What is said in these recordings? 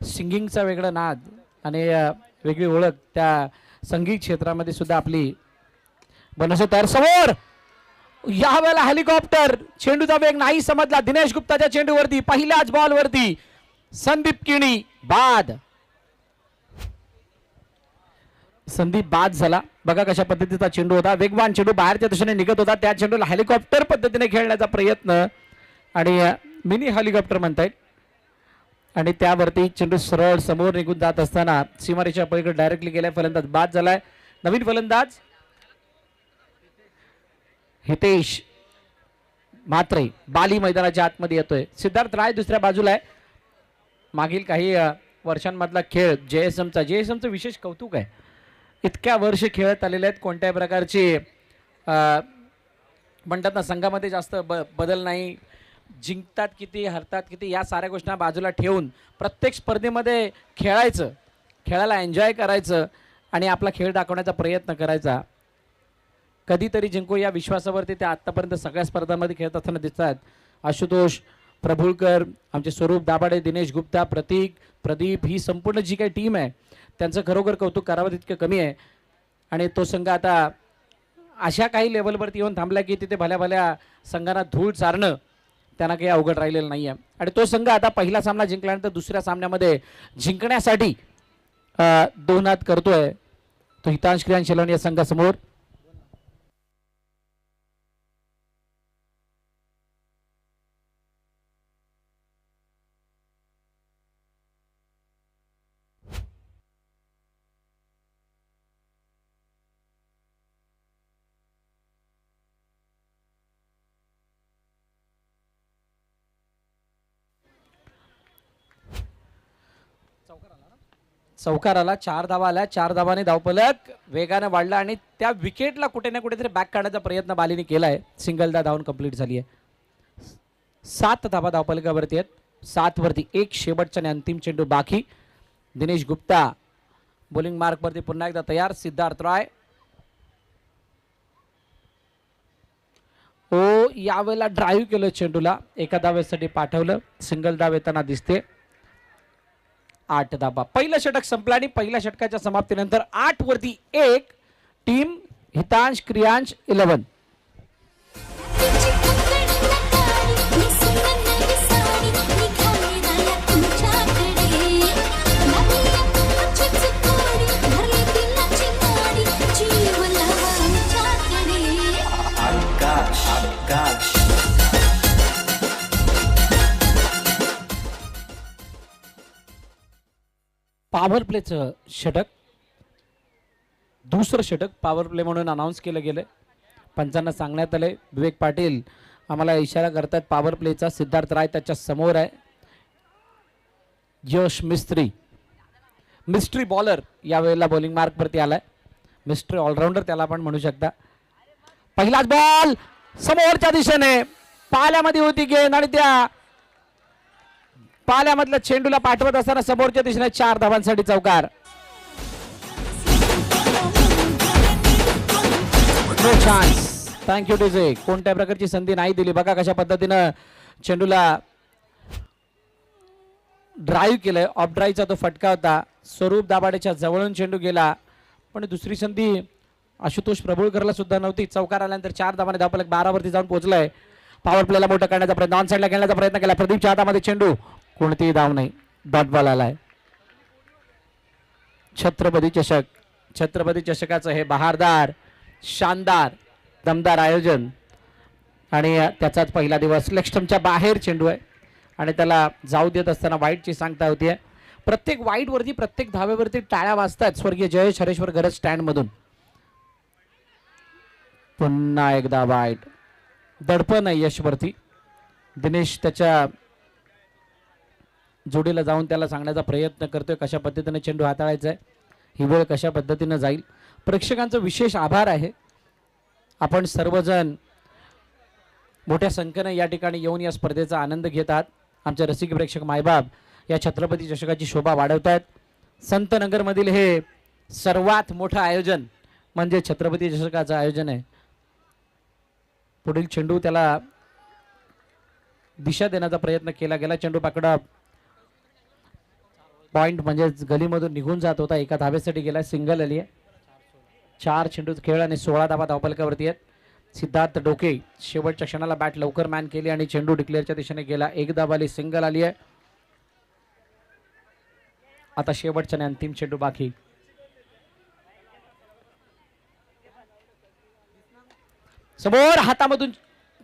सिंगिंगचा वेगळा नाद आणि वेगळी ओळख त्या संगीत क्षेत्रामध्ये सुद्धा आपली बनवतो. तर समोर यावेळेला हेलिकॉप्टर, चेंडूचा वेग नाही समजला दिनेश गुप्ताच्या चेंडूवरती, पहिल्याच बॉलवरती संदीप किणी बाद. संदीप बाद झाला. बघा कशा पद्धतीचा चेंडू होता, वेगवान चेंडू बाहेरच्या दिशेने निघत होता. त्या चेंडूला हेलिकॉप्टर पद्धतीने खेळण्याचा प्रयत्न आणि मिनी हेलिकॉप्टर म्हणता येईल आणि त्यावरती चेंडू सरळ समोर निघून जात असताना सीमारेषा पलीकडे डायरेक्टली गेलाय. फलंदाज बाद झालाय. नवीन फलंदाज हितेश म्हात्रे बाली मैदानाच्या आतमध्ये येतोय. सिद्धार्थ राय दुसऱ्या बाजूला आहे. मागील काही वर्षांमधला खेळ जेएसएमचं विशेष कौतुक आहे. इतक्या वर्ष खेळत आलेले आहेत, कोणत्याही प्रकारची म्हणतात ना संघामध्ये जास्त बदल नाही. जिंकतात किती हरतात किती या साऱ्या गोष्टी बाजूला ठेवून प्रत्येक स्पर्धेमध्ये खेळायचं, खेळायला एन्जॉय करायचं आणि आपला खेळ दाखवण्याचा प्रयत्न करायचा. कधीतरी जिंकू या विश्वासावरती ते आत्तापर्यंत सगळ्या स्पर्धांमध्ये खेळत असताना दिसतात. आशुतोष प्रभुळकर, आमचे स्वरूप दाभाडे, दिनेश गुप्ता, प्रतीक, प्रदीप, ही संपूर्ण जी काही टीम आहे त्यांचं खरोखर कौतुक करावं तितकं कमी आहे. आणि तो संघ आता अशा काही लेवलवरती येऊन थांबला की तिथे भल्या भल्या संघांना धूळ चारणं त्यांना काही अवघड राहिलेलं नाही आहे. आणि तो संघ आता पहिला सामना जिंकल्यानंतर दुसऱ्या सामन्यामध्ये जिंकण्यासाठी दोन हात करतोय. तो हितांश क्रियान शेलवणी या संघासमोर. चौकार आला, 4 धावा आल्या. 4 धावाने धावफलक वेगाने वाढला आणि त्या विकेटला कुठे ना कुठेतरी बॅक काढण्याचा प्रयत्न बालीने केलाय. सिंगलदा धावून कंप्लीट झाली आहे. 7 धावा धावफलकावरती आहेत. 7 वरती एक शेवटचा आणि अंतिम चेंडू बाकी. दिनेश गुप्ता बॉलिंग मार्क वरती पुन्हा एकदा तयार. सिद्धार्थ राय यावेळेला ड्राईव्ह केलं, चेंडूला एका धावेसाठी पाठवलं. सिंगल धाव येताना दिसते. 8 धाबा. पहिलं षटक संपलं आणि पहिल्या षटकाच्या समाप्तीनंतर 8 वरती 1. टीम हितांश क्रियांश 11. पॉवर प्लेचं षटक, दुसरं षटक पॉवर प्ले म्हणून अनाऊन्स केलं गेलं. पंचांना सांगण्यात आलंय. विवेक पाटील आम्हाला इशारा करतात पॉवर प्लेचा. सिद्धार्थ राय त्याच्या समोर आहे. यश मिस्ट्री बॉलर यावेळेला बॉलिंग मार्क वरती आलाय. मिस्ट्री ऑलराऊंडर त्याला आपण म्हणू शकता. पहिलाच बॉल समोरच्या दिशेने पाल्यामध्ये होती गेंद आणि त्या पाल्यामधल्या चेंडूला पाठवत असताना समोरच्या दिशेने 4 धावांसाठी चौकार. No chance. Thank you DJ. कोणत्या प्रकारची संधी नाही दिली. बघा कशा पद्धतीनं चेंडूला ड्राईव्ह केलंय. ऑफ ड्राईव्हचा तो फटका होता. स्वरूप दाभाडेच्या जवळून चेंडू गेला पण दुसरी संधी आशुतोष प्रभुळकरला सुद्धा नव्हती. चौकार आल्यानंतर 4 धावाने धावफलक 12 वरती जाऊन पोहोचलाय. पॉवर प्लेला मोठा करण्याचा प्रयत्न, ऑन साईडला खेळण्याचा प्रयत्न केला. प्रदीपच्या हातामध्ये चेंडू, कोणतीही धाव नाही. डॉट बॉल आलाय. छत्रपती चषकाचं हे बहारदार, शानदार, दमदार आयोजन आणि त्याचाच पहिला दिवस. लेग स्टंपच्या बाहेर चेंडू आहे आणि त्याला जाऊ देत असताना वाईटची सांगता होतीये. प्रत्येक वाईट वरती, प्रत्येक धावेवरती टाळ्या वाजतात. स्वर्गीय जयेश हरेश्वर गरज स्टँड मधून. पुन्हा एकदा वाईट. दडपण आहे यशवरती. दिनेश त्याच्या जोडीला जाऊन त्याला सांगण्याचा प्रयत्न करतोय कशा पद्धतीने चेंडू हाताळायचा आहे, ही वेळ कशा पद्धतीने जाईल. प्रेक्षकांचं विशेष आभार आहे. आपण सर्वजण मोठ्या संख्येने या ठिकाणी येऊन या स्पर्धेचा आनंद घेत आहात. आमचे रसिक प्रेक्षक मायबाप या छत्रपती चषकाची शोभा वाढवत आहेत. संतनगरमधील हे सर्वात मोठं आयोजन म्हणजे छत्रपती चषकाचं आयोजन आहे. पुढील चेंडू त्याला दिशा देण्याचा प्रयत्न केला गेला. चेंडू पकडा पॉइंट म्हणजे गलीमधून निघून जात होता, एका धाब्यासाठी गेला, सिंगल आली आहे. 4 चेंडूचा खेळ आणि 16 धाबा धावफलकावरती आहेत. सिद्धार्थ डोके शेवटच्या क्षणाला बॅट लवकर मॅन केली आणि चेंडू डिक्लेअरच्या दिशेने गेला. एक धाब आली, सिंगल आली आहे. आता शेवटच्या आणि अंतिम चेंडू बाकी. समोर हातामधून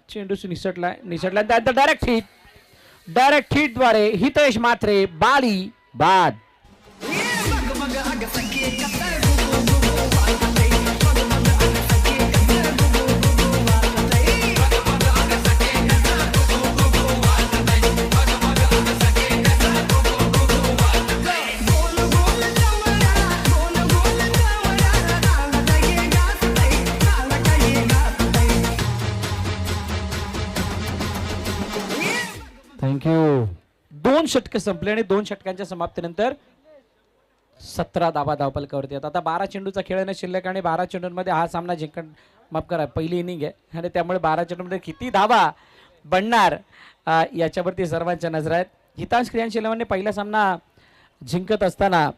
चेंडू निसटलाय त्यानंतर डायरेक्ट हिट द्वारे हितेश मात्रे बाली बाद. थँक्यू. 2 षटके संपले आणि 2 षटकांच्या समाप्तीनंतर 17 धाबा धावफलकावरती आहेत. आता 12 चेंडूचा खेळ शिल्लक आणि 12 चेंडूंमध्ये हा सामना जिंकण माफ करा पहिली इनिंग आहे आणि त्यामुळे 12 चेंडूमध्ये किती धाबा बनणार याच्यावरती सर्वांच्या नजर आहेत. हितांश क्रियांशीलवांनी पहिला सामना जिंकत असताना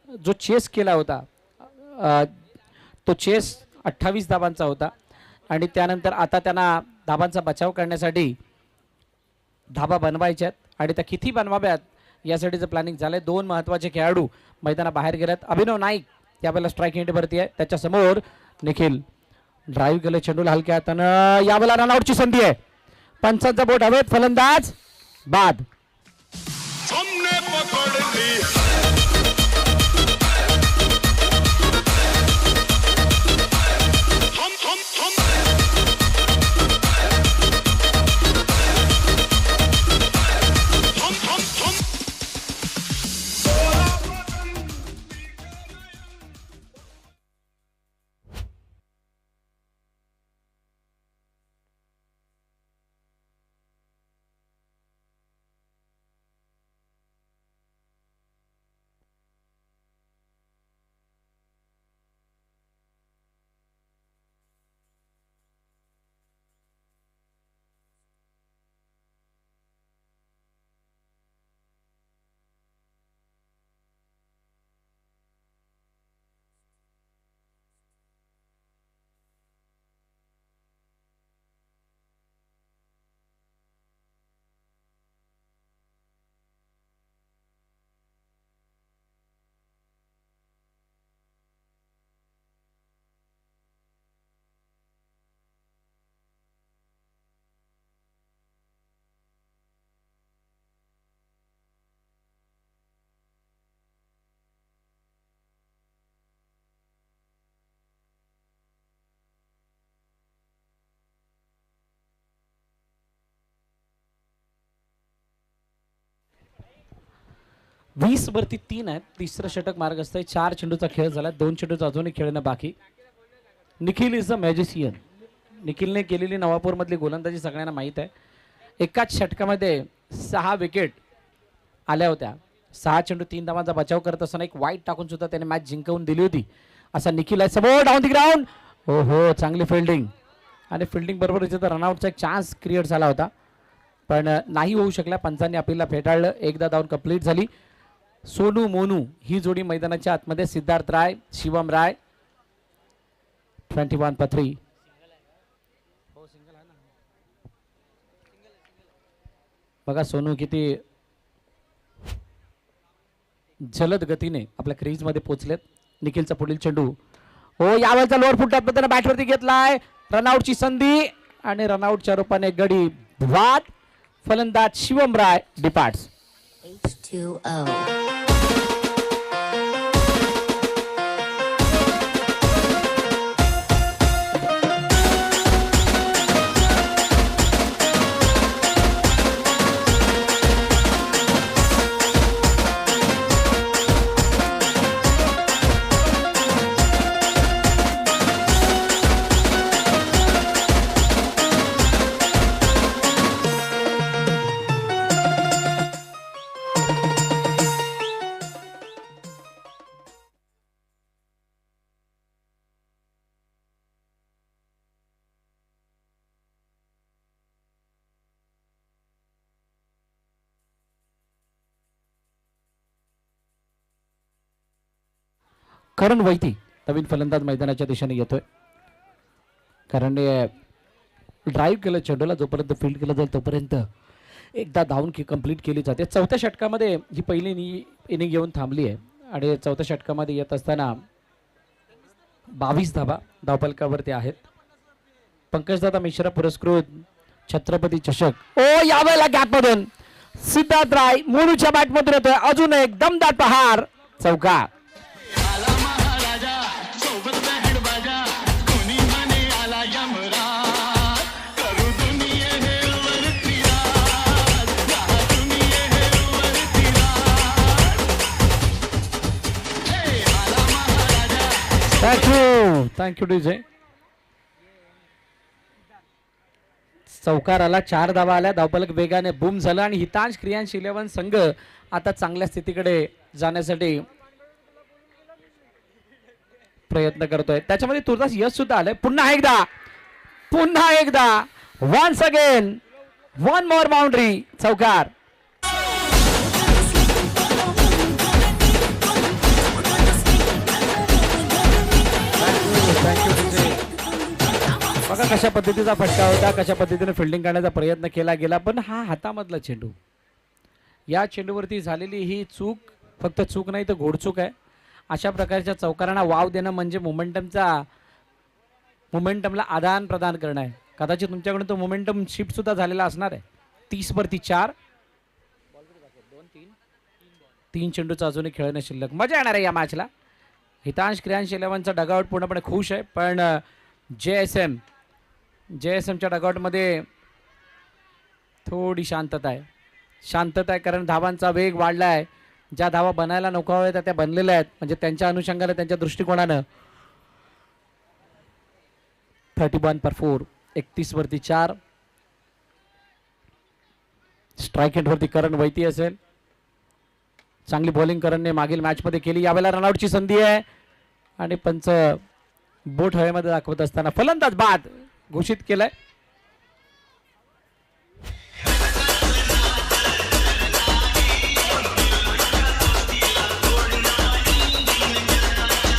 जो चेस केला होता तो चेस 28 धाबांचा होता आणि त्यानंतर आता त्यांना धाबांचा बचाव करण्यासाठी धाबा बनवायच्यात आणि त्या किती बनवाव्यात यासाठीचं प्लॅनिंग झालंय. 2 महत्त्वाचे खेळाडू मैदानाबाहेर गेलेत. अभिनव नाईक यावेळेला स्ट्राईक एंडवरती आहे, त्याच्या समोर निखिल ड्राईव्ह केलं चेंडूला हलक्या हातानं. यावेळेला रनआउटची संधी आहे. पंचांचा बोट हवेत, फलंदाज बाद. वीस वरती 3 आहेत. तिसरं षटक मार्ग असतंय. 4 चेंडूचा खेळ झाला, 2 चेंडूचा अजूनही खेळणं बाकी. Nikhil is a magician. निखिलने केलेली नवापूरमधली गोलंदाजी सगळ्यांना माहीत आहे. एकाच षटकामध्ये 6 विकेट आल्या होत्या. 6 चेंडू 3 धावांचा बचाव करत असताना एक वाईट टाकून सुद्धा त्याने मॅच जिंकवून दिली होती. असा निखिल आहे समोर डाऊन द ग्राउंड. हो हो, चांगली फिल्डिंग आणि फिल्डिंग बरोबर इथे रनआउटचा एक चान्स क्रिएट झाला होता पण नाही होऊ शकला. पंचांनी अपीलला फेटाळलं. एकदा धाव कंप्लीट झाली. सोनू मोनू ही जोडी मैदानाच्या आतमध्ये. सिद्धार्थ राय, शिवम राय, 21 पथरी. बघा सोनू किती जलद गतीने आपल्या क्रीज मध्ये पोहोचलेत. निखिलचा पुढील चेंडू हो यावेळेचा लोअर फुट पद्धतीने बॅटवरती घेतलाय. रनआउटची संधी आणि रनआउटच्या रूपाने गडी बाद. फलंदाज शिवम राय डिपार्ट्स. H2O. करण वैती नवीन फलंदाज मैदानाच्या दिशेने येतोय. कारण ड्राईव्ह केलं चेंडूला, जोपर्यंत फील्ड केलं जाईल तोपर्यंत एकदा धावून कंप्लीट केली जाते. चौथ्या षटकामध्ये ही पहिली इनिंग येऊन थांबली आहे आणि चौथ्या षटकामध्ये येत असताना 22 धावा धावफलकावरती आहेत. पंकजदादा मिश्रा पुरस्कृत छत्रपती चषक यावेळेला गॅपमधून सिद्धार्थ राय मोनूच्या बॅटमधून येतोय. अजून एक दमदार प्रहार, चौकार. Thank you DJ. चौकार आला, 4 धावा आल्या, धावफलक वेगाने बूम झालं आणि हितांश क्रियांश 11 संघ आता चांगल्या स्थितीकडे जाण्यासाठी प्रयत्न करतोय. त्याच्यामध्ये तुर्तास यश सुद्धा आलंय. पुन्हा एकदा once again one more boundary, चौकार. बघा कशा पद्धतीचा फटका होता, कशा पद्धतीने फिल्डिंग करण्याचा प्रयत्न केला गेला, पण हा हातामधला चेंडू, या चेंडूवरती झालेली ही चूक फक्त चूक नाही तर घोडचूक आहे. अशा प्रकारच्या चौकारांना वाव देणं म्हणजे मोमेंटमला आदान प्रदान करणं आहे. कदाचित तुमच्याकडून तो मोमेंटम शिफ्ट सुद्धा झालेला असणार आहे. 30 वरती 4, 3 चेंडूचा अजूनही खेळणं शिल्लक. मजा येणार आहे या मॅचला. हितांश क्रियांश 11चा डगआउट पूर्णपणे खुश आहे, पण JSMच्या डगआउटमध्ये थोडी शांतता आहे. कारण धावांचा वेग वाढला आहे. ज्या धावा बनायला नको हव्या त्या बनलेल्या आहेत. म्हणजे त्यांच्या अनुषंगाने, त्यांच्या दृष्टिकोनानं 31/4, 31 वरती 4. स्ट्राईक एंडवरती करण वैती असेल. चांगली बॉलिंग करणने मागील मॅचमध्ये केली. यावेळेला रनआउटची संधी आहे आणि पंच बोट हवेमध्ये दाखवत असताना फलंदाज बाद घोषित केलाय.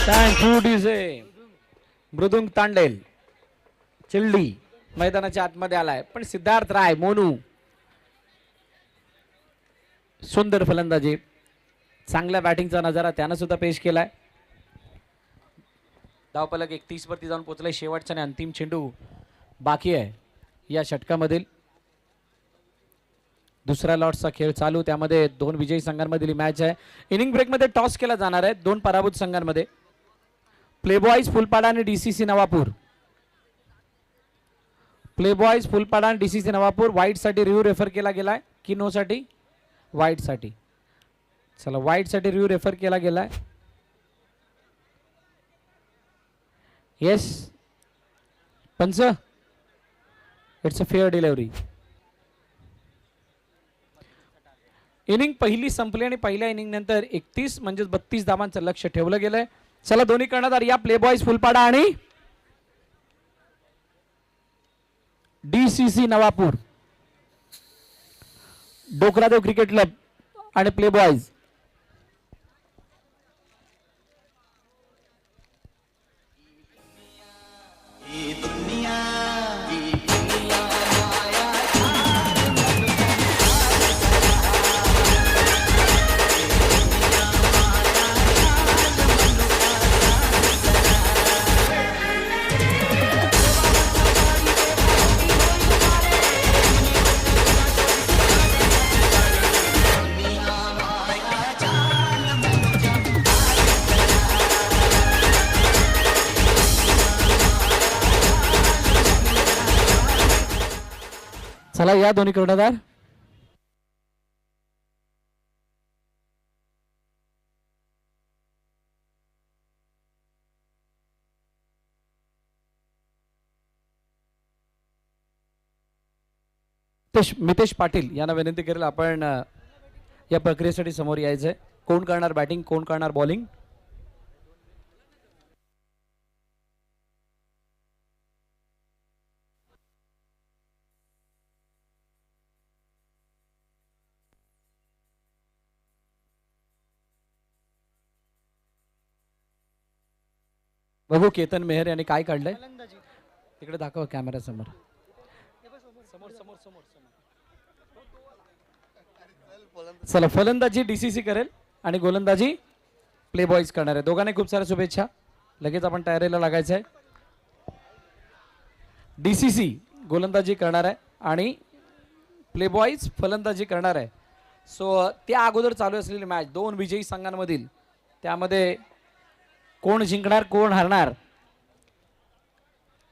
Thank you DJ. मृदुंग तांडेल चिल्डी मैदानाच्या आतमध्ये आलाय, पण सिद्धार्थ राय मोनू सुंदर फलंदाजी, चांगल्या बॅटिंगचा नजारा त्यानं सुद्धा पेश केलाय. धावफलक 31 वरती जाऊन पोहोचलाय. शेवटचा आणि अंतिम चेंडू बाकी आहे या षटकामधील. दुसऱ्या लॉटचा खेळ चालू, त्यामध्ये 2 विजयी संघांमधील मॅच आहे. इनिंग ब्रेकमध्ये टॉस केला जाणार आहे 2 पराभूत संघांमध्ये. प्लेबॉईज फुलपाडा आणि DCC नवापूर. प्लेबॉईज फुलपाडा आणि DCC नवापूर. वाईट साठी रिव्ह्यू रेफर केला गेलाय की नो साठी? वाईट साठी. चला, वाईट साठी रिव्ह्यू रेफर केला गेलाय. येस पंच, it's a fair delivery. Inning पहिली संपली आणि पहिल्या इनिंग नंतर 31 म्हणजे 32 धावांचं लक्ष ठेवलं गेलंय. चला, दोन्ही कर्णधार या प्लेबॉईज फुलपाडा आणि DCC नवापूर, डोकरादेव क्रिकेट क्लब आणि प्लेबॉईज. चला, या दोन्ही कर्णधार. मितेश पाटील यांना विनंती करेल आपण या प्रक्रियेसाठी समोर यायचंय. कोण करणार बॅटिंग, कोण करणार बॉलिंग? बघू केतन मेहर यांनी काय काढलंय. तिकडे दाखव कॅमेरा समोर. चला फलंदाजी डीसीसी करेल आणि गोलंदाजी प्ले बॉईज करणार आहे. दोघांनी खूप साऱ्या शुभेच्छा. लगेच आपण तयारीला लागायचं आहे. डीसीसी गोलंदाजी करणार आहे आणि प्ले बॉईज फलंदाजी करणार आहे. सो त्या अगोदर चालू असलेली मॅच दोन विजयी संघांमधील, त्यामध्ये कोण जिंकणार कोण हरणार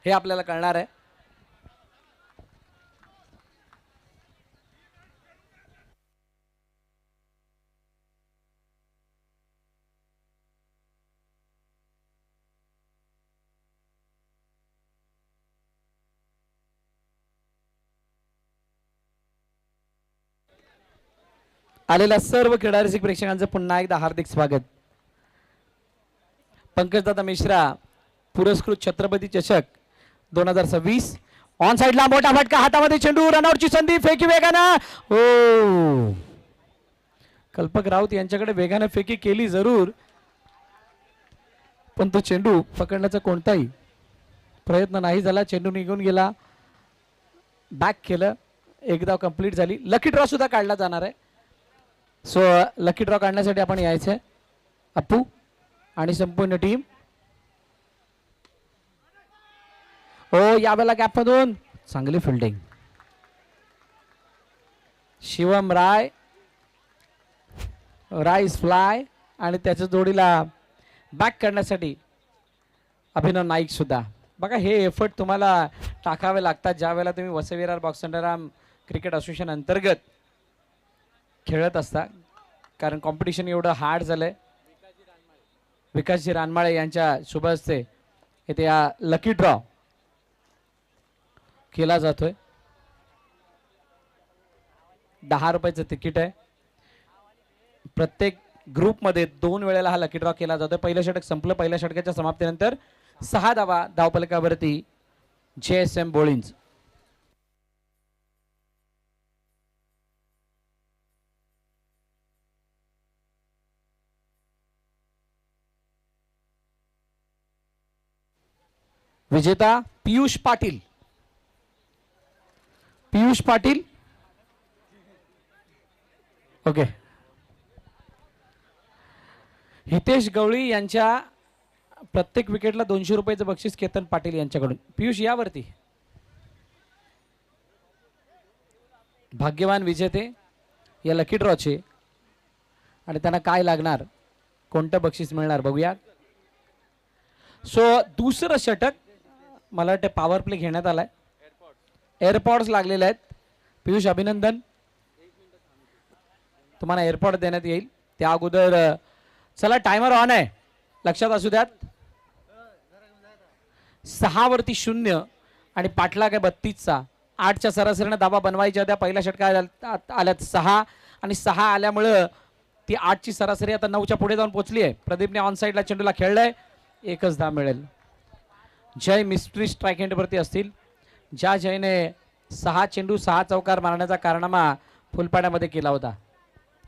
हे आपल्याला कळणार आहे. आलेल्या सर्व क्रीडा रसिक प्रेक्षकांचं पुन्हा एकदा हार्दिक स्वागत. पंकजदादा मिश्रा पुरस्कृत छत्रपती चषक 2026 ऑन साइडला मोठा फटका, हातामध्ये चेंडू, रनआउटची संधी, फेकी वेगानं. हो, कल्पक राऊत यांच्याकडे वेगानं फेकी केली जरूर, पण तो चेंडू पकडण्याचा कोणताही प्रयत्न नाही झाला. चेंडू निघून गेला. बॅक केलं, एक धाव कंप्लीट झाली. लकी ड्रॉ सुद्धा काढला जाणार आहे. सो लकी ड्रॉ काढण्यासाठी आपण यायचंय अप्पू आणि संपूर्ण टीम. हो, यावेळेला गॅपमधून चांगली फिल्डिंग. शिवम राय राईस फ्लाय आणि त्याच्या जोडीला बॅक करण्यासाठी अभिनव नाईक सुद्धा. बघा, हे एफर्ट तुम्हाला टाकावे लागतात ज्या वेळेला तुम्ही वसई बॉक्स संग्राम क्रिकेट असोसिएशन अंतर्गत खेळत असता, कारण कॉम्पिटिशन एवढं हार्ड झालंय. विकासजी रानमाळे यांच्या शुभ हस्ते इथे या लकी ड्रॉ केला जातोय. 10 रुपयाचं तिकीट आहे. प्रत्येक ग्रुपमध्ये 2 वेळेला हा लकी ड्रॉ केला जातोय. पहिलं षटक संपलं. पहिल्या षटकाच्या समाप्तीनंतर 6 धावा धावफलकावरती JSM बोळिंज. विजेता पियुष पाटील. पियुष पाटील ओके. हितेश गवळी यांच्या प्रत्येक विकेटला 200 रुपयाचं बक्षीस केतन पाटील यांच्याकडून. पियुष यावरती भाग्यवान विजेते या लकी ड्रॉचे, आणि त्यांना काय लागणार, कोणतं बक्षीस मिळणार बघूया. सो दुसरं षटक मला वाटतं पॉवर प्ले घेण्यात आलाय. एअरपॉड्स लागलेले आहेत. पियुष अभिनंदन, तुम्हाला एअरपॉड देण्यात येईल. त्या अगोदर चला टायमर ऑन आहे, लक्षात असू द्यात. 6 वरती 0 आणि पाठलाग आहे 32चा. 8च्या सरासरीने धावा बनवायच्या होत्या. पहिल्या षटकात आल्यात 6 आणि 6 आल्यामुळं ती 8ची सरासरी आता 9च्या पुढे जाऊन पोहोचली आहे. प्रदीपने ऑन साईडला चेंडूला खेळलंय. एकच धाव मिळेल. जय मिस्ट्री स्ट्राईक एंडवरती असतील. ज्या जयने 6 चेंडू 6 चौकार मारण्याचा कारनामा फुलपाड्यामध्ये केला होता,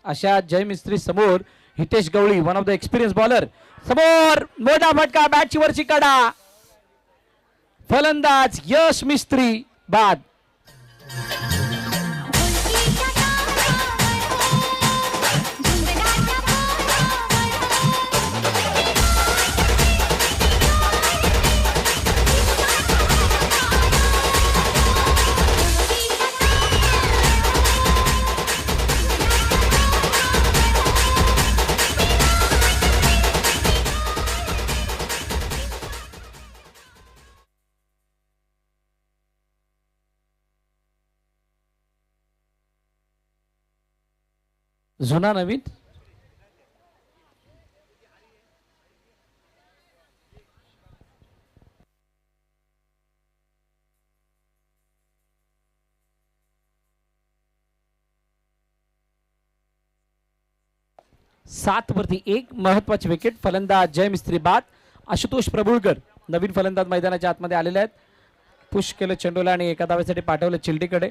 अशा जय मिस्त्री समोर Hitesh Gawali, one of the experience bowler, समोर मोठा फटका, बॅटची वरची कडा. फलंदाज यश मिस्त्री बाद. जुना नवीन सात वरती 1 महत्वाची विकेट. फलंदाज जय मिस्त्री बाद. आशुतोष प्रभुळकर नवीन फलंदाज मैदानाच्या आतमध्ये आलेले आहेत. पुश केलं चेंडूला आणि एका धावेसाठी पाठवलं चिल्डीकडे.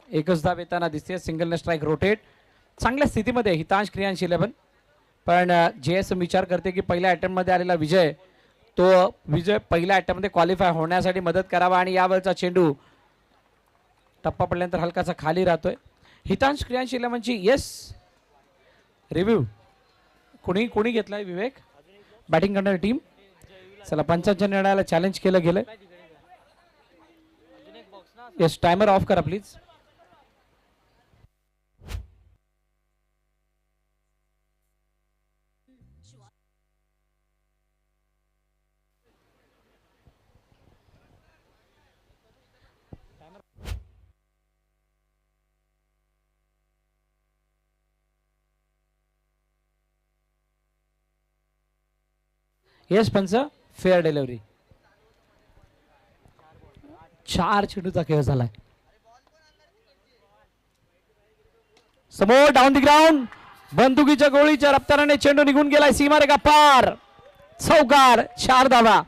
एकच धाव येताना दिसते. सिंगल न स्ट्राईक रोटेट. चांगल्या स्थितीमध्ये हितांश क्रियांश 11, पण JSM विचार करते की पहिल्या अटेम्प्टमध्ये आलेला विजय तो विजय पहिल्या अटॅम्पमध्ये क्वालिफाय होण्यासाठी मदत करावा. आणि यावेळचा चेंडू टप्पा पडल्यानंतर हलकासा खाली राहतोय. हितांश क्रियांश 11ची येस रिव्ह्यू कोणी घेतलाय विवेक बॅटिंग करणारी टीम. चला पंचांच्या निर्णयाला चॅलेंज केलं गेलं. येस टायमर ऑफ करा प्लीज. येस पंच फेअर डिलिव्हरी. 4 चेंडूचा खेळ झालाय. समोर डाऊन दी ग्राउंड बंदुकीच्या गोळीच्या रफ्ताराने चेंडू निघून गेलाय सीमारेखा पार. चौकार 4 धावा.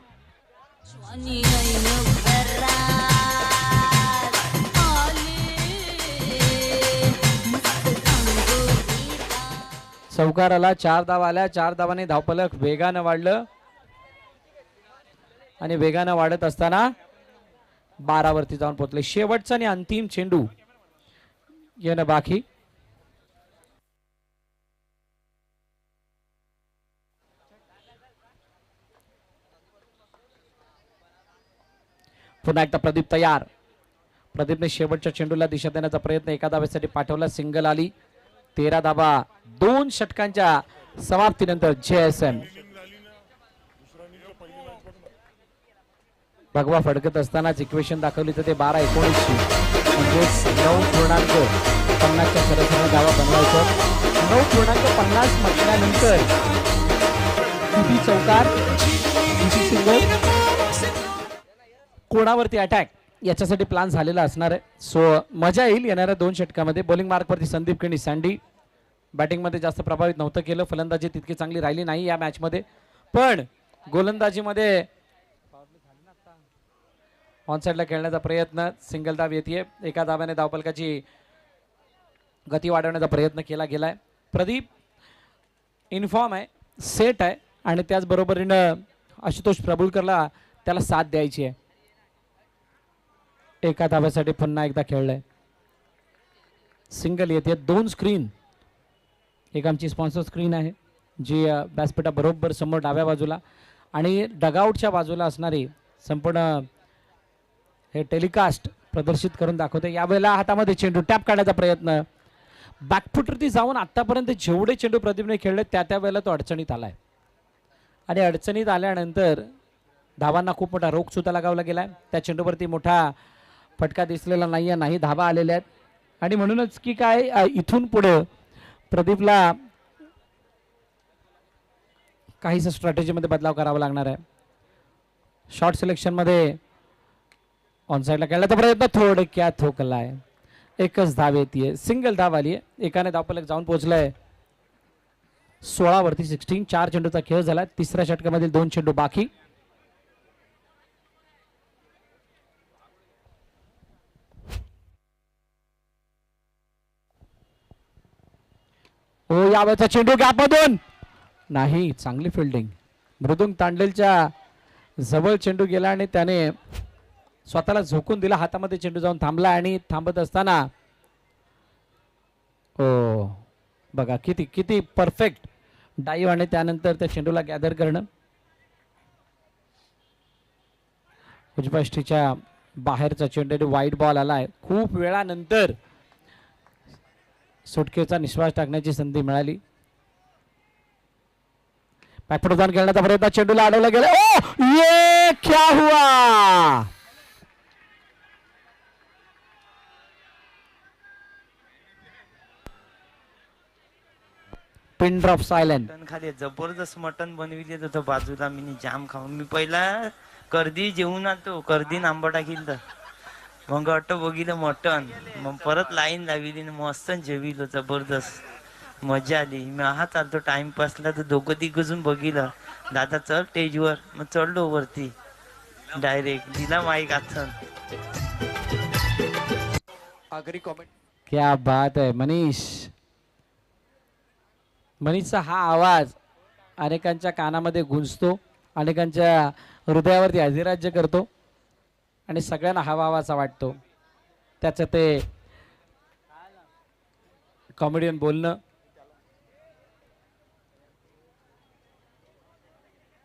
चौकार आला 4 धावा आल्या. 4 धावाने धावफलक वेगानं वाढलं आणि वेगानं वाढत असताना 12 वरती जाऊन पोहोचले. शेवटचा आणि अंतिम चेंडू येणं बाकी. पुन्हा एकदा प्रदीप तयार. प्रदीपने शेवटच्या चेंडूला दिशा देण्याचा प्रयत्न एका धावेसाठी पाठवला. सिंगल आली. 13 धावा 2 षटकांच्या समाप्तीनंतर JSM. भगवा फडकत असतानाच इक्वेशन दाखवली तर ते 12-19 म्हणजेच 9.50च्या सरासरी धावा बनवायचं. 9.50 म्हटल्यानंतर किती चौकार किती सिंगल कोणावरती अटॅक याच्यासाठी प्लॅन झालेला असणार आहे. सो मजा येईल येणाऱ्या 2 षटकामध्ये. बॉलिंग मार्कवरती संदीप केणी सँडी. बॅटिंगमध्ये जास्त प्रभावित नव्हतं केलं. फलंदाजी तितकी चांगली राहिली नाही या मॅचमध्ये. पण गोलंदाजीमध्ये ऑन साईडला खेळण्याचा प्रयत्न. सिंगल धाव येते. एका धाव्याने धावफलकाची गती वाढवण्याचा प्रयत्न केला गेलाय. प्रदीप इन्फॉर्म आहे सेट आहे आणि त्याचबरोबरीनं आशुतोष प्रभुलकरला त्याला साथ द्यायची आहे. एका धाव्यासाठी पुन्हा एकदा खेळलाय. सिंगल येते. 2 स्क्रीन. एक आमची स्पॉन्सर स्क्रीन आहे जी व्यासपीठा बरोबर समोर डाव्या बाजूला आणि डगआउटच्या बाजूला असणारी संपूर्ण हे टेलिकास्ट प्रदर्शित करून दाखवते. यावेळेला हातामध्ये चेंडू टॅप काढण्याचा प्रयत्न. बॅकफुटवरती जाऊन आतापर्यंत जेवढे चेंडू प्रदीपने खेळले त्या वेळेला तो अडचणीत आलाय आणि अडचणीत आल्यानंतर धावांना खूप मोठा रोख सुद्धा लगावला गेलाय. त्या चेंडूवरती मोठा फटका दिसलेला नाहीये. नाही धावा आलेल्या आहेत आणि म्हणूनच की काय इथून पुढे प्रदीपला काहीच स्ट्रॅटेजीमध्ये बदलाव करावा लागणार आहे. शॉर्ट सिलेक्शनमध्ये ऑन साईडला खेळण्याचा प्रयत्न थोडक्यात ठोकलाय. एकच धाव येते. सिंगल धाव आली आहे. एकाने धावफलक जाऊन पोहोचलाय 16 वरती 16. 4 चेंडूचा खेळ झाला. तिसऱ्या षटकामधील 2 चेंडू बाकी. हो यावेळेचा चेंडू गॅपमधून नाही. चांगली फिल्डिंग. मृदुंग तांडेलच्या जवळ चेंडू गेला आणि त्याने स्वतःला झोकून दिला. हातामध्ये चेंडू जाऊन थांबला आणि थांबत असताना हो बघा किती किती परफेक्ट डाईव्ह आणि त्यानंतर त्या चेंडूला गॅदर करणं. उजव्या बाहेरचा चेंडू वाईट बॉल आलाय. खूप वेळानंतर सुटकेचा निश्वास टाकण्याची संधी मिळाली. बॅकफुटदान खेळण्याचा प्रयत्न. चेंडूला अडवला गेला. ओ ये क्या हुआ. Pin drop silent. खाली जबरदस्त मटन बनविले होतं बाजूला. मी जाम खाऊन मी पहिला कर्दी जेवून आलो. कर्दी आंबा टाकील तर मग अट्ट बघितलं मटन. मग परत लाईन लावली मस्त जेविलं. जबरदस्त मजा आली. मी हा चालतो टाइमपासला तर दोघं तिघजून बघितलं. दादा चल स्टेजवर. मग चढलो वरती डायरेक्ट दिला माईक आथन. आखरी कमेंट. क्या बात आहे मनीष. मनीषचा हा आवाज अनेकांच्या कानामध्ये गुंजतो अनेकांच्या हृदयावरती अधिराज्य करतो आणि सगळ्यांना हवाचा वाटतो. त्याचं ते कॉमेडियन बोलणं,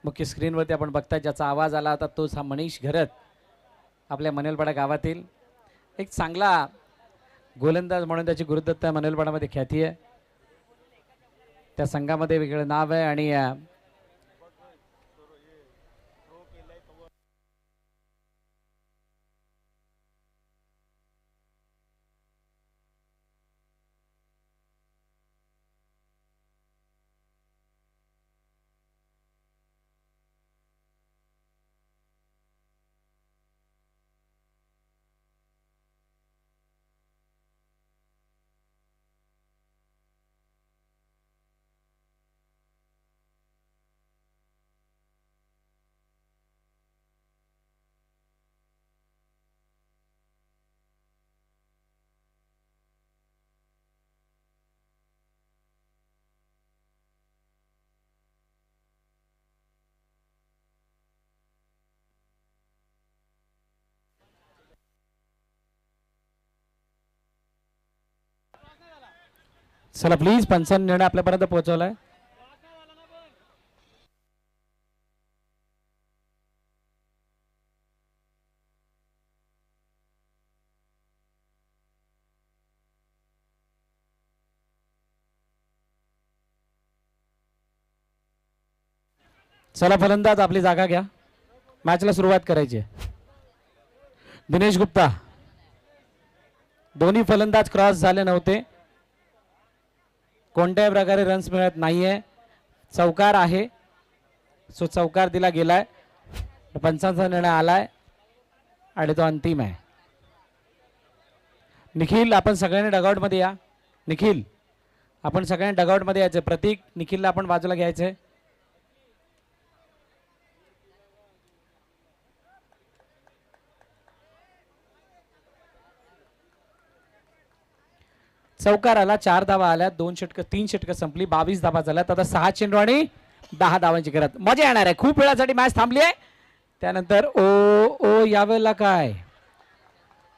मुख्य स्क्रीनवरती आपण बघताय ज्याचा आवाज आला होता तोच हा मनीष घरत, आपल्या मनलपाडा गावातील एक चांगला गोलंदाज म्हणून त्याची गुरुदत्त मनलपाडामध्ये ख्याती आहे. त्या संघामध्ये वेगळं नाव आहे आणि चला प्लीज पंचांनी निर्णय आपल्यापर्यंत पोहोचवलाय. चला फलंदाज आपली जागा घ्या, मॅचला सुरुवात करायची आहे. दिनेश गुप्ता, दोन्ही फलंदाज क्रॉस झाले नव्हते, कोणत्याही प्रकारे रन्स मिळत नाहीये, चौकार आहे, सो चौकार दिला गेलाय. पंचांचा निर्णय आलाय आणि तो अंतिम आहे. निखिल, आपण सगळ्यांनी डगआउट मध्ये या. निखिल, आपण सगळ्यांनी डगआउट मध्ये यायचं. प्रतीक, निखिलला आपण बाजूला घ्यायचंय. चौकार आला, 4 धावा आल्या, 2 षटकं 3 षटकं संपली, 22 धावा झाल्यात. आता 6 चेंडू आणि 10 धावांची करत मजा येणार आहे. खूप वेळासाठी मॅच थांबली आहे. त्यानंतर ओ यावेळेला काय,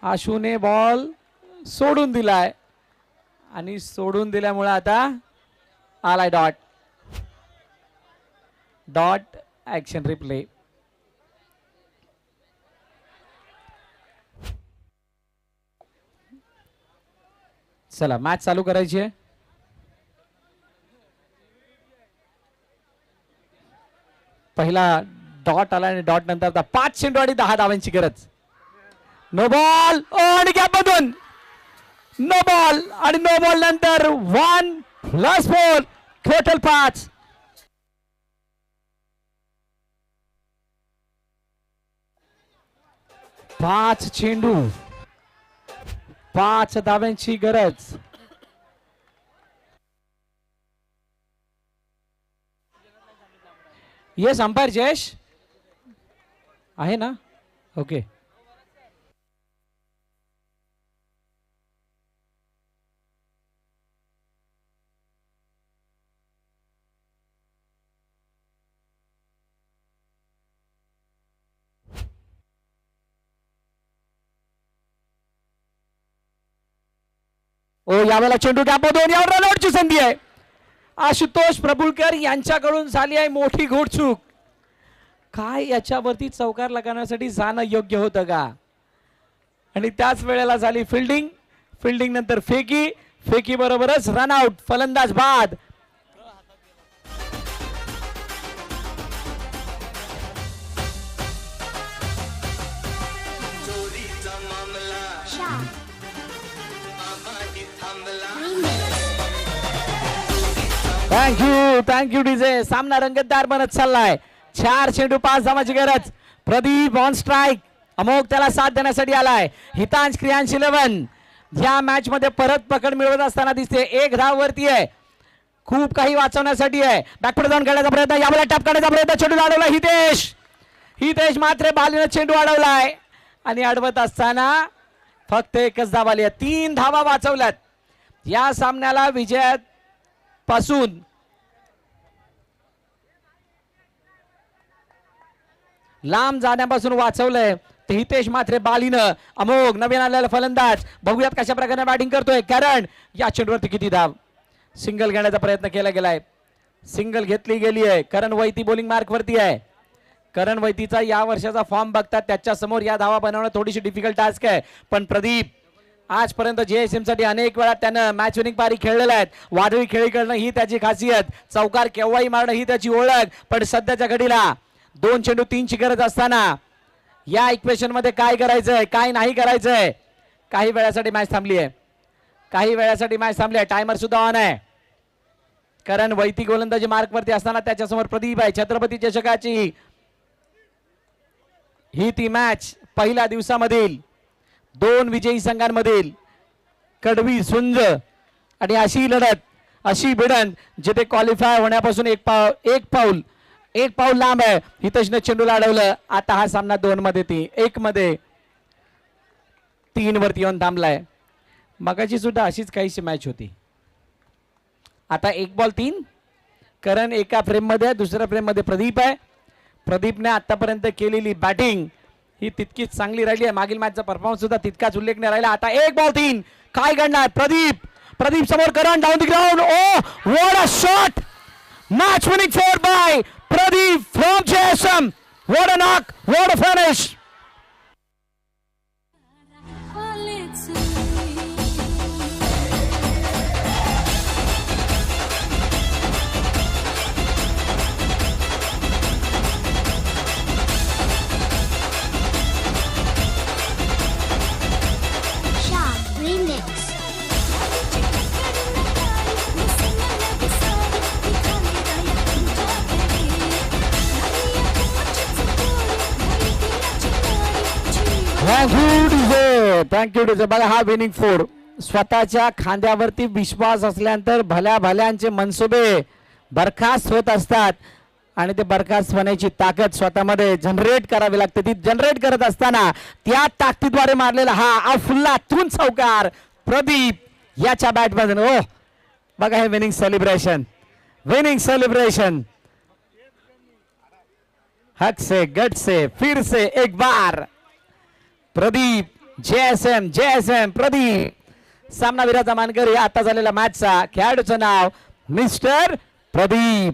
आशूने बॉल सोडून दिलाय आणि सोडून दिल्यामुळे आता आलाय डॉट ऍक्शन रिप्ले. चला मॅच चालू करायची आहे. पहिला डॉट आला आणि डॉट नंतर 5 चेंडू आणि 10 धावांची गरज. नो बॉल आणि गॅप मधून नो बॉल आणि नो बॉल नंतर 1+4 टोटल 5. पाच चेंडू 5 धाव्यांची गरज. येस अंपायर जयेश आहे ना? ओके. यावेळेला चेंडू गॅपमधून, यावर रनआउटची संधी आहे. आशुतोष प्रभुलकर यांच्याकडून झाली आहे मोठी घोडचूक. काय याच्यावरती चौकार लगावण्यासाठी जाणं योग्य होतं का? आणि त्याच वेळेला झाली फिल्डिंग नंतर फेकी बरोबरच रनआउट. फलंदाज बाद. Thank you DJ. सामना रंगतदार बनत चाललाय. 4 चेंडू 5 धावांची गरज. Pradeep on strike. अमोक त्याला साथ देण्यासाठी आलाय. हितांश क्रियांश 11 या मॅच मध्ये परत पकड मिळवत असताना दिसते. 1 धाव वरती आहे. खूप काही वाचवण्यासाठी आहे. बॅकफुट जाऊन खेळण्याचा प्रयत्न, यावेळेला टॅप करण्याचा प्रयत्न. चेंडू अडवला हितेश मात्र बालीनं चेंडू अडवलाय आणि अडवत असताना फक्त एकच धाव आली आहे. 3 धावा वाचवल्यात. या सामन्याला विजयापासून लांब जाण्यापासून वाचवलंय ते हितेश मात्रे बालीनं. अमोघ नवीन आलेला फलंदाज, बघूयात कशा प्रकारे बॅटिंग करतोय कारण या चेंडूवरती किती धाव. सिंगल घेण्याचा प्रयत्न केला गेलाय, सिंगल घेतली गेली आहे. करण वैती बॉलिंग मार्क वरती आहे. करण वैतीचा या वर्षाचा फॉर्म बघतात त्याच्या समोर या धावा बनवणं थोडीशी डिफिकल्ट टास्क आहे. पण प्रदीप आजपर्यंत JSM साठी अनेक वेळा त्यानं मॅच विनिंग पारी खेळलेल्या आहेत. वादळी खेळी करणं ही त्याची खासियत, चौकार केव्हाही मारणं ही त्याची ओळख. पण सध्याच्या घडीला 2 चेंडू 3ची गरज असताना या इक्वेशन मध्ये काय करायचंय काय नाही करायचंय. काही वेळासाठी मॅच थांबली आहे, काही वेळासाठी मॅच थांबली आहे. टायमर सुद्धा ऑन आहे. कारण वैती गोलंदाजी मार्क वरती असताना त्याच्यासमोर प्रदीप आहे. छत्रपती चषकाची ही ती मॅच पहिल्या दिवसामधील 2 विजयी संघांमधील कडवी सुंज आणि अशी लढत, अशी भिडंत जिथे क्वालिफाय होण्यापासून एक पाऊल लांब आहे. हितेशने चेंडूला अडवलं. आता हा सामना 2 मध्ये 1 मध्ये 3 वरती येऊन थांबलाय. मगाची सुद्धा अशीच काहीशी मॅच होती. आता 1 बॉल 3. करण एका फ्रेम मध्ये, दुसऱ्या फ्रेम मध्ये प्रदीप आहे. प्रदीपने आतापर्यंत केलेली बॅटिंग ही तितकीच चांगली राहिली आहे. मागील मॅचचा परफॉर्मन्स सुद्धा तितकाच उल्लेखनीय राहिला. आता 1 बॉल 3 काय करणार प्रदीप समोर Karan down the ground. Oh what a shot, match winning 4 by Pradeep from JSM. What a knock, what a finish. Thank you DJ. बघा हा विनिंग 4. स्वतःच्या खांद्यावरती विश्वास असल्यानंतर भल्या भल्यांचे मनसुबे बरखास्त होत असतात आणि ते बरखास्त होण्याची ताकद स्वतःमध्ये जनरेट करावी लागते. ती जनरेट करत असताना त्या ताकदीद्वारे मारलेला हा अफलातून चौकार प्रदीप याच्या बॅटमधून. ओ बघा हे विनिंग सेलिब्रेशन, विनिंग सेलिब्रेशन. हक से गट से फिर से एक बार प्रदीप. JSM प्रदीप. सामनावीराचा मानकरी आता झालेला मॅचचा खेळाडूचं नाव मिस्टर प्रदीप.